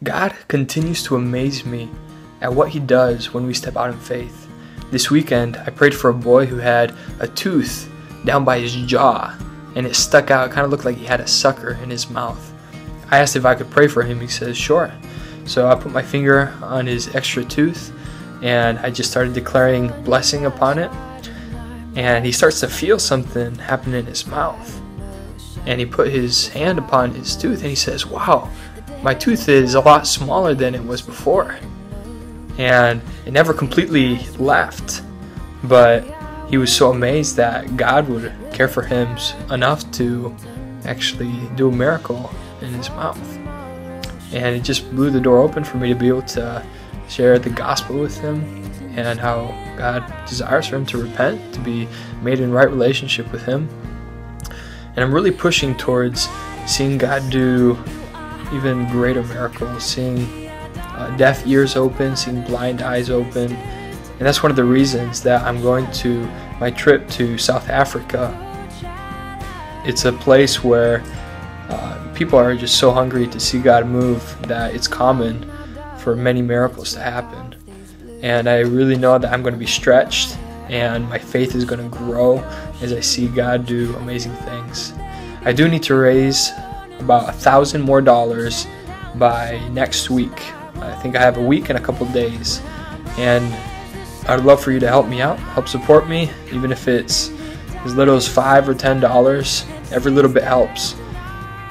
God continues to amaze me at what He does when we step out in faith. This weekend, I prayed for a boy who had a tooth down by his jaw, and it stuck out. It kind of looked like he had a sucker in his mouth. I asked if I could pray for him. He says, sure. So I put my finger on his extra tooth, and I just started declaring blessing upon it. And he starts to feel something happen in his mouth. And he put his hand upon his tooth, and he says, wow, my tooth is a lot smaller than it was before. And it never completely left, but he was so amazed that God would care for him enough to actually do a miracle in his mouth. And it just blew the door open for me to be able to share the gospel with him and how God desires for him to repent, to be made in right relationship with him. And I'm really pushing towards seeing God do even greater miracles, seeing deaf ears open, seeing blind eyes open. And that's one of the reasons that I'm going to my trip to South Africa. It's a place where people are just so hungry to see God move that it's common for many miracles to happen. And I really know that I'm going to be stretched and my faith is going to grow as I see God do amazing things. I do need to raise about $1,000 more by next week. I think I have a week and a couple days, and I'd love for you to help me out, help support me, even if it's as little as $5 or $10. Every little bit helps.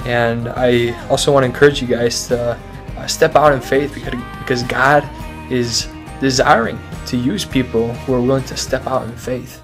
And I also want to encourage you guys to step out in faith, because God is desiring to use people who are willing to step out in faith.